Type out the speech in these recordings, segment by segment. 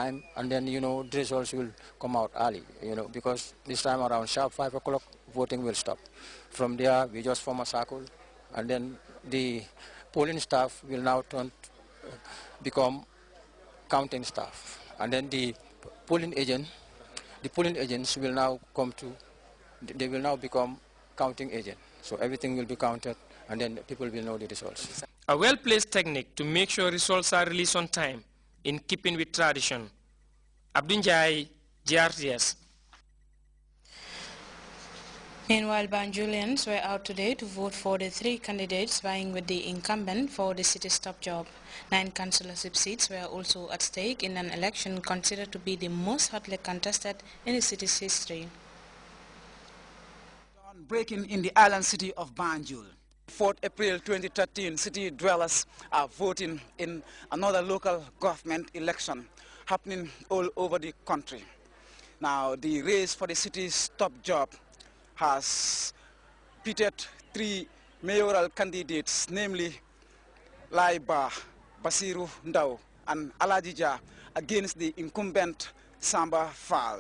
time, and then, the results will come out early, because this time around sharp 5 o'clock, voting will stop. From there, we just form a circle, and then the polling staff will now become counting staff, and then the polling agents will now they will now become counting agent. So everything will be counted, and then people will know the results. A well-placed technique to make sure results are released on time, in keeping with tradition. Abdunjai, GRTS. Meanwhile, Banjulians were out today to vote for the 3 candidates vying with the incumbent for the city's top job. 9 councillorship seats were also at stake in an election considered to be the most hotly contested in the city's history. Breaking in the island city of Banjul. 4th April 2013, city dwellers are voting in another local government election happening all over the country. Now, the race for the city's top job has pitted 3 mayoral candidates, namely Laiba, Basiru Ndao, and Alajija, against the incumbent Samba Fall.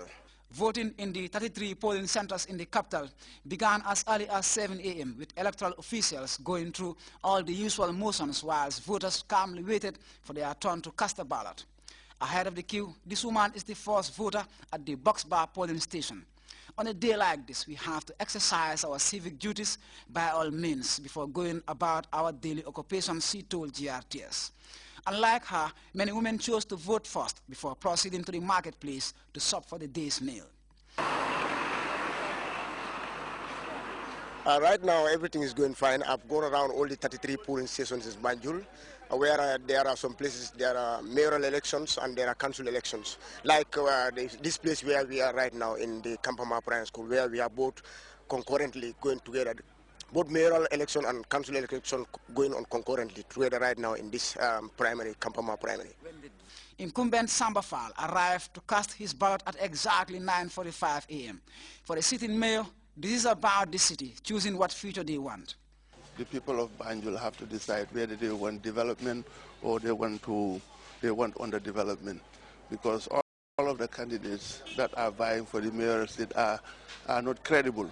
Voting in the 33 polling centers in the capital began as early as 7 a.m. with electoral officials going through all the usual motions whilst voters calmly waited for their turn to cast a ballot. Ahead of the queue, this woman is the first voter at the Box Bar polling station. On a day like this, we have to exercise our civic duties by all means before going about our daily occupations, she told GRTS. Unlike her, many women chose to vote first before proceeding to the marketplace to shop for the day's meal. Right now, everything is going fine. I've gone around all the 33 polling stations in Banjul, where there are some places, there are mayoral elections and there are council elections. Like this place where we are right now in the Kampama Primary School, where we are both concurrently going together. Both mayoral election and council election going on concurrently together right now in this Kampama primary. Incumbent Samba Fall arrived to cast his ballot at exactly 9:45 a.m. For the sitting mayor, this is about the city, choosing what future they want. The people of Banjul have to decide whether they want development or they want underdevelopment, because all of the candidates that are vying for the mayoral seat are not credible.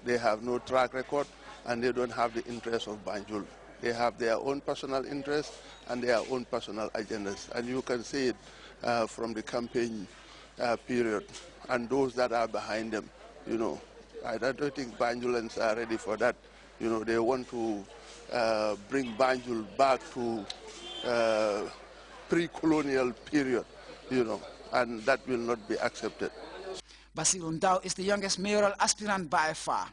They have no track record, and they don't have the interests of Banjul. They have their own personal interests and their own personal agendas. And you can see it from the campaign period and those that are behind them. I don't think Banjulans are ready for that. They want to bring Banjul back to pre-colonial period, and that will not be accepted. Basiru Ndao is the youngest mayoral aspirant by far.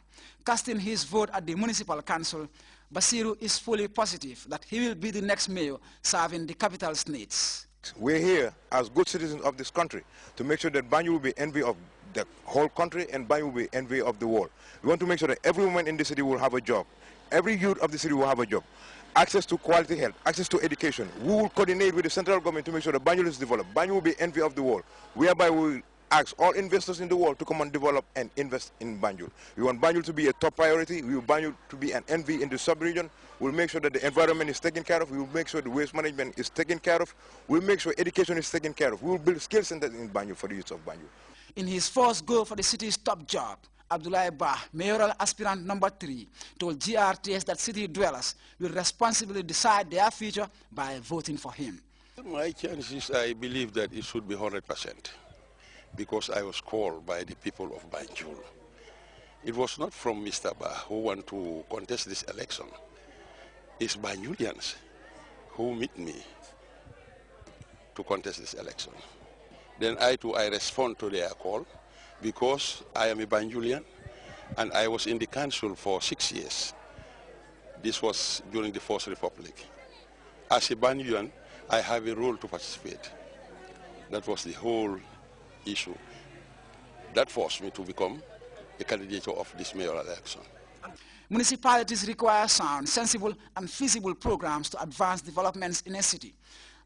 Casting his vote at the municipal council, Basiru is fully positive that he will be the next mayor serving the capital's needs. We're here as good citizens of this country to make sure that Banjul will be envy of the whole country and Banjul will be envy of the world. We want to make sure that every woman in the city will have a job. Every youth of the city will have a job. Access to quality health, access to education. We will coordinate with the central government to make sure that Banjul is developed. Banjul will be envy of the world, whereby we will ask all investors in the world to come and develop and invest in Banjul. We want Banjul to be a top priority. We want Banjul to be an envy in the sub-region. We'll make sure that the environment is taken care of. We will make sure the waste management is taken care of. We'll make sure education is taken care of. We will build skill centers in Banjul for the youth of Banjul. In his first goal for the city's top job, Abdoulaye Bah, mayoral aspirant number 3, told GRTS that city dwellers will responsibly decide their future by voting for him. My chances, I believe that it should be 100%. Because I was called by the people of Banjul. It was not from Mr. Bah who want to contest this election. It's Banjulians who meet me to contest this election. Then I respond to their call because I am a Banjulian and I was in the council for 6 years. This was during the First Republic. As a Banjulian, I have a role to participate. That was the whole issue that forced me to become a candidate of this mayoral election. Municipalities require sound, sensible and feasible programs to advance developments in a city.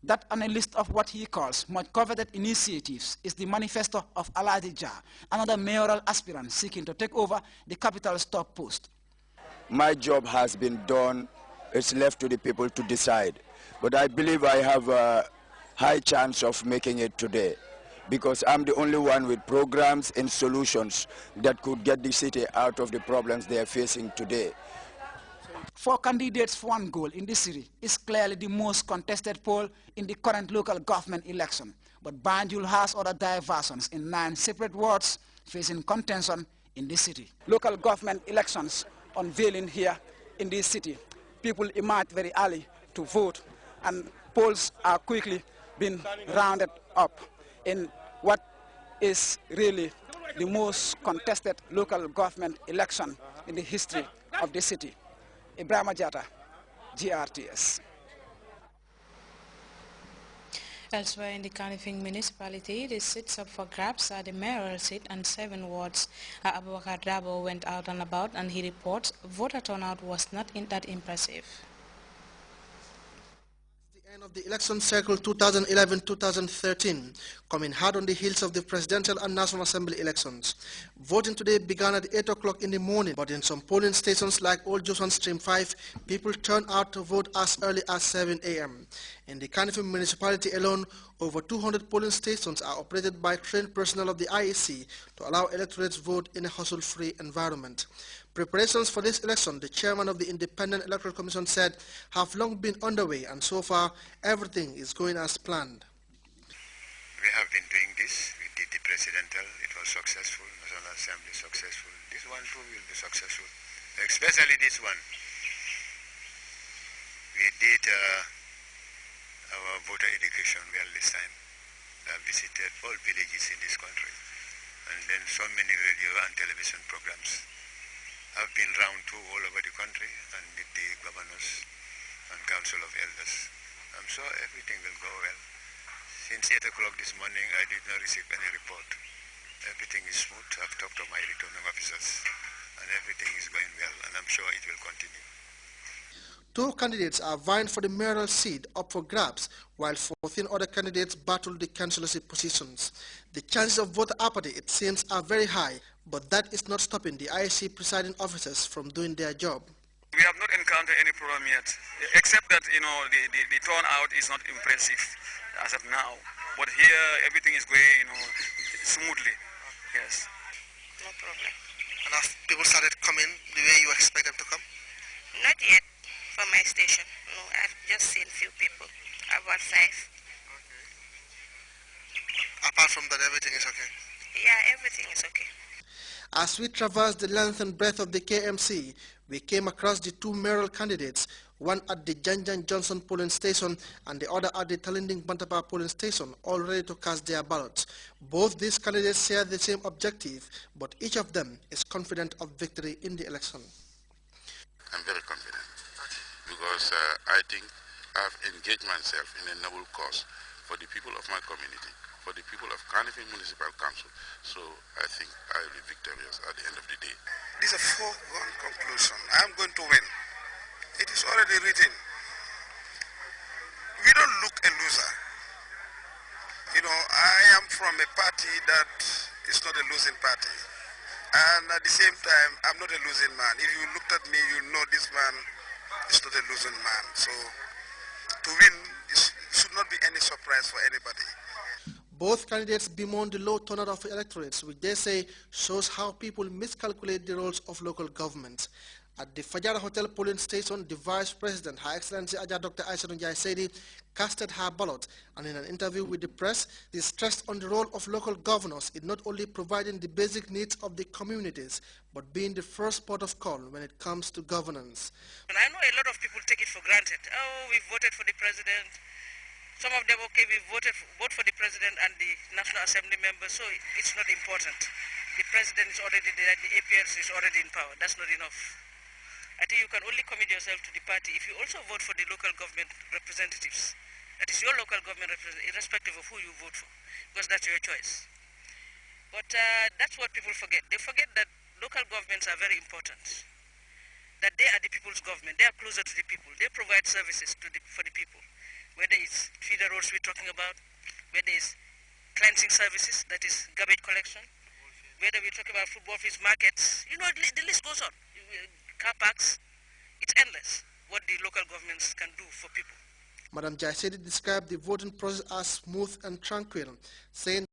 That on a list of what he calls much coveted initiatives is the manifesto of Alajija, another mayoral aspirant seeking to take over the capital's top post. My job has been done. It's left to the people to decide. But I believe I have a high chance of making it today. because I'm the only one with programs and solutions that could get the city out of the problems they are facing today. 4 candidates for 1 goal in this city is clearly the most contested poll in the current local government election. But Banjul has other diversions in 9 separate wards facing contention in this city. Local government elections unveiling here in this city. People emerge very early to vote, and polls are quickly being rounded up in what is really the most contested local government election in the history of the city. Ibrahim Ajata, GRTS. Elsewhere in the Kanifing municipality, the seats up for grabs are the mayoral seat and 7 wards. Abubakar Dabo went out and about, and he reports voter turnout was not that impressive. End of the election cycle 2011-2013, coming hard on the heels of the presidential and National Assembly elections. Voting today began at 8 o'clock in the morning, but in some polling stations like Old Johnson Stream 5, people turned out to vote as early as 7 a.m. In the Kanifing municipality alone, over 200 polling stations are operated by trained personnel of the IEC to allow electorates vote in a hustle-free environment. Preparations for this election, the chairman of the Independent Electoral Commission said, have long been underway, and so far, everything is going as planned. We have been doing this. We did the presidential. It was successful. National Assembly successful. This one too will be successful, especially this one. We did our voter education well this time. We have visited all villages in this country, and then so many radio and television programs. I've been round too all over the country and with the governors and council of elders. I'm sure everything will go well. Since 8 o'clock this morning, I did not receive any report. Everything is smooth. I've talked to my returning officers, and everything is going well, and I'm sure it will continue. 2 candidates are vying for the mayoral seat up for grabs, while 14 other candidates battle the councillorship positions. The chances of voter apathy, it seems, are very high, but that is not stopping the IEC presiding officers from doing their job. We have not encountered any problem yet, except that, the turnout is not impressive as of now. But here, everything is going, smoothly. Yes. No problem. And have people started coming the way you expect them to come? Not yet from my station. No, I've just seen few people, about 5. Okay. Apart from that, everything is okay? Yeah, everything is okay. As we traversed the length and breadth of the KMC, we came across the 2 mayoral candidates, one at the Janjan Johnson polling station and the other at the Talinding Bantapa polling station, all ready to cast their ballots. Both these candidates share the same objective, but each of them is confident of victory in the election. I'm very confident because I think I've engaged myself in a noble cause for the people of my community, for the people of Kanifing Municipal Council. So I think I will be victorious at the end of the day. This is a foregone conclusion. I'm going to win. It is already written. We don't look a loser. I am from a party that is not a losing party. And at the same time, I'm not a losing man. If you looked at me, you know this man is not a losing man. So to win should not be any surprise for anybody. Both candidates bemoan the low turnout of electorates, which they say shows how people miscalculate the roles of local government. At the Fajara Hotel polling station, the Vice President, Her Excellency Aja Dr. Aissatou Njie Seydi, casted her ballot, and in an interview with the press, she stressed on the role of local governors in not only providing the basic needs of the communities, but being the first port of call when it comes to governance. And I know a lot of people take it for granted. Oh, we voted for the president. Some of them, okay, we vote for the president and the National Assembly members, so it's not important. The president is already there, the APRC is already in power. That's not enough. I think you can only commit yourself to the party if you also vote for the local government representatives. That is your local government representative, irrespective of who you vote for, because that's your choice. But that's what people forget. They forget that local governments are very important, that they are the people's government. They are closer to the people. They provide services for the people, whether it's feeder roads we're talking about, whether it's cleansing services, that is garbage collection, whether we talk about football fields, markets, the list goes on. Car parks, it's endless what the local governments can do for people. Madam Njie Seydi described the voting process as smooth and tranquil, saying